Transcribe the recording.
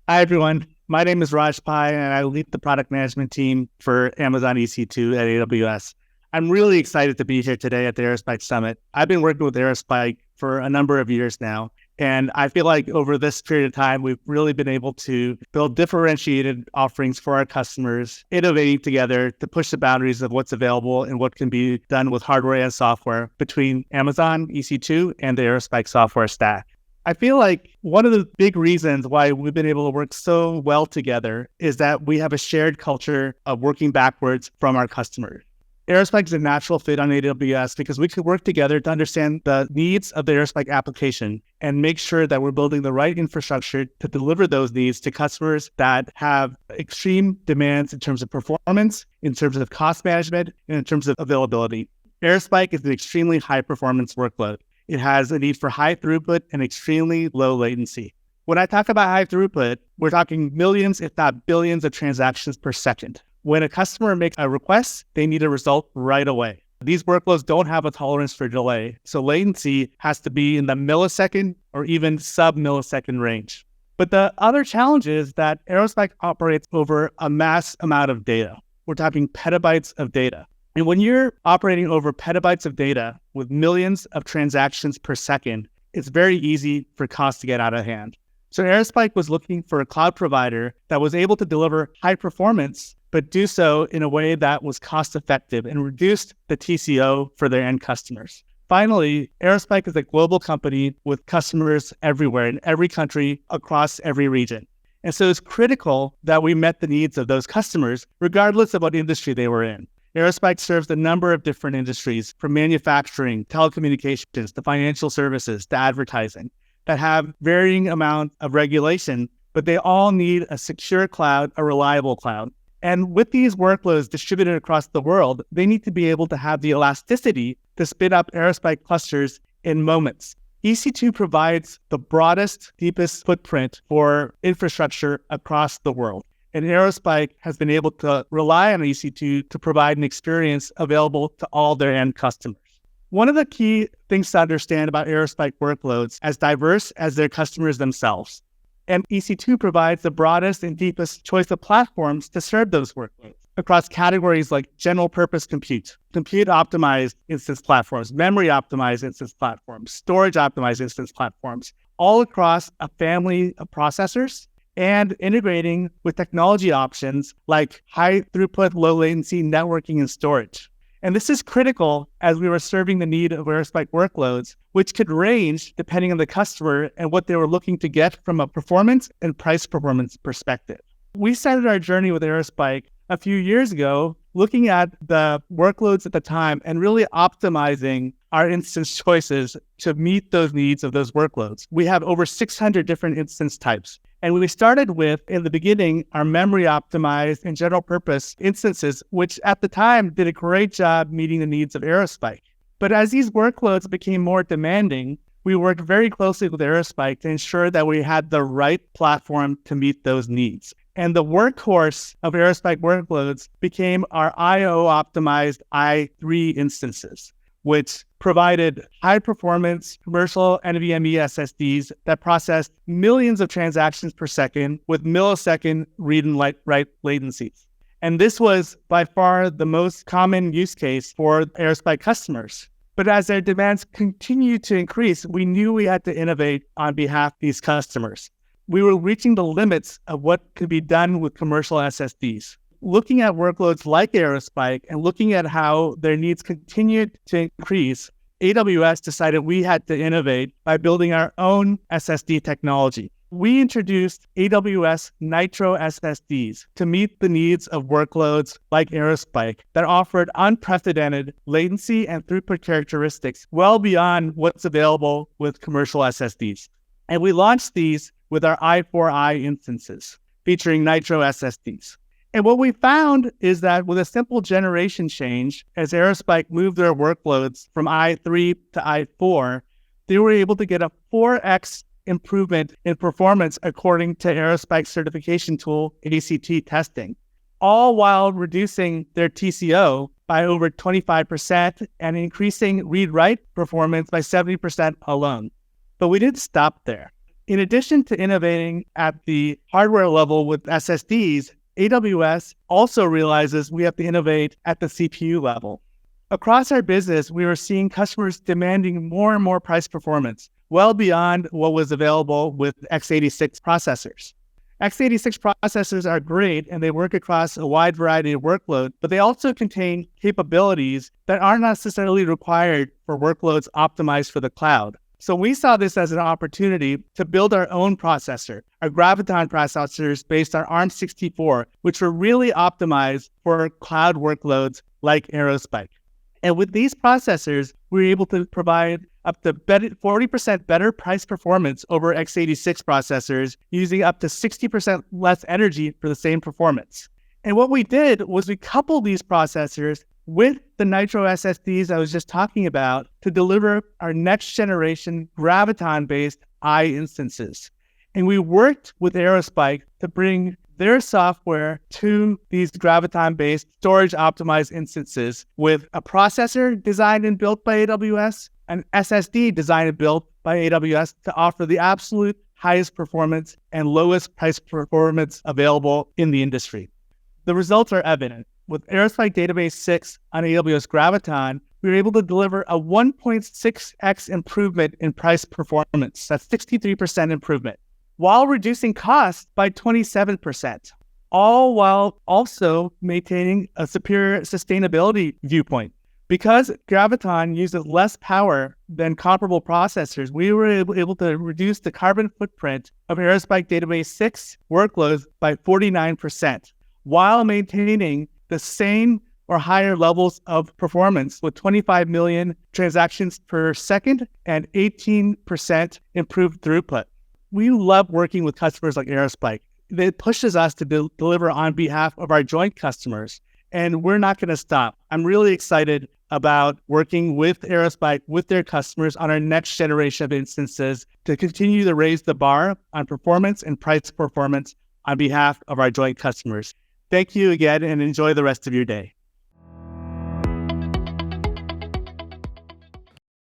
Hi, everyone. My name is Raj Pai, and I lead the product management team for Amazon EC2 at AWS. I'm really excited to be here today at the Aerospike Summit. I've been working with Aerospike for a number of years now, and I feel like over this period of time, we've really been able to build differentiated offerings for our customers, innovating together to push the boundaries of what's available and what can be done with hardware and software between Amazon EC2 and the Aerospike software stack. I feel like one of the big reasons why we've been able to work so well together is that we have a shared culture of working backwards from our customers. Aerospike is a natural fit on AWS because we could work together to understand the needs of the Aerospike application and make sure that we're building the right infrastructure to deliver those needs to customers that have extreme demands in terms of performance, in terms of cost management, and in terms of availability. Aerospike is an extremely high performance workload. It has a need for high throughput and extremely low latency. When I talk about high throughput, we're talking millions, if not billions of transactions per second. When a customer makes a request, they need a result right away. These workloads don't have a tolerance for delay, so latency has to be in the millisecond or even sub-millisecond range. But the other challenge is that Aerospike operates over a mass amount of data. We're talking petabytes of data. And when you're operating over petabytes of data with millions of transactions per second, it's very easy for costs to get out of hand. So Aerospike was looking for a cloud provider that was able to deliver high performance, but do so in a way that was cost effective and reduced the TCO for their end customers. Finally, Aerospike is a global company with customers everywhere in every country across every region. And so it's critical that we met the needs of those customers, regardless of what industry they were in. Aerospike serves a number of different industries, from manufacturing, telecommunications, to financial services, to advertising, that have varying amounts of regulation, but they all need a secure cloud, a reliable cloud. And with these workloads distributed across the world, they need to be able to have the elasticity to spin up Aerospike clusters in moments. EC2 provides the broadest, deepest footprint for infrastructure across the world. And Aerospike has been able to rely on EC2 to provide an experience available to all their end customers. One of the key things to understand about Aerospike workloads as diverse as their customers themselves. And EC2 provides the broadest and deepest choice of platforms to serve those workloads across categories like general purpose compute optimized instance platforms, memory optimized instance platforms, storage optimized instance platforms, all across a family of processors, and integrating with technology options like high throughput, low latency networking and storage. And this is critical as we were serving the need of Aerospike workloads, which could range depending on the customer and what they were looking to get from a performance and price performance perspective. We started our journey with Aerospike a few years ago, looking at the workloads at the time and really optimizing our instance choices to meet those needs of those workloads. We have over 600 different instance types. And we started with, in the beginning, our memory optimized and general purpose instances, which at the time did a great job meeting the needs of Aerospike. But as these workloads became more demanding, we worked very closely with Aerospike to ensure that we had the right platform to meet those needs. And the workhorse of Aerospike workloads became our I/O optimized i3 instances, which provided high-performance commercial NVMe SSDs that processed millions of transactions per second with millisecond read and write latencies. And this was by far the most common use case for Aerospike customers. But as their demands continued to increase, we knew we had to innovate on behalf of these customers. We were reaching the limits of what could be done with commercial SSDs. Looking at workloads like Aerospike and looking at how their needs continued to increase, AWS decided we had to innovate by building our own SSD technology. We introduced AWS Nitro SSDs to meet the needs of workloads like Aerospike that offered unprecedented latency and throughput characteristics well beyond what's available with commercial SSDs. And we launched these with our i4i instances, featuring Nitro SSDs. And what we found is that with a simple generation change, as Aerospike moved their workloads from i3 to i4, they were able to get a 4x improvement in performance according to Aerospike's certification tool, ACT testing, all while reducing their TCO by over 25% and increasing read-write performance by 70% alone. But we didn't stop there. In addition to innovating at the hardware level with SSDs, AWS also realizes we have to innovate at the CPU level. Across our business, we were seeing customers demanding more and more price performance, well beyond what was available with x86 processors. x86 processors are great and they work across a wide variety of workloads, but they also contain capabilities that aren't necessarily required for workloads optimized for the cloud. So we saw this as an opportunity to build our own processor, our Graviton processors based on ARM64, which were really optimized for cloud workloads like Aerospike. And with these processors, we were able to provide up to 40% better price performance over x86 processors, using up to 60% less energy for the same performance. And what we did was we coupled these processors with the Nitro SSDs I was just talking about to deliver our next generation Graviton-based I instances. And we worked with Aerospike to bring their software to these Graviton-based storage-optimized instances with a processor designed and built by AWS, an SSD designed and built by AWS to offer the absolute highest performance and lowest price performance available in the industry. The results are evident. With Aerospike Database 6 on AWS Graviton, we were able to deliver a 1.6x improvement in price performance. That's 63% improvement, while reducing costs by 27%, all while also maintaining a superior sustainability viewpoint. Because Graviton uses less power than comparable processors, we were able to reduce the carbon footprint of Aerospike Database 6 workloads by 49%, while maintaining the same or higher levels of performance with 25 million transactions per second and 18% improved throughput. We love working with customers like Aerospike. It pushes us to deliver on behalf of our joint customers, and we're not going to stop. I'm really excited about working with Aerospike, with their customers on our next generation of instances to continue to raise the bar on performance and price performance on behalf of our joint customers. Thank you again and enjoy the rest of your day.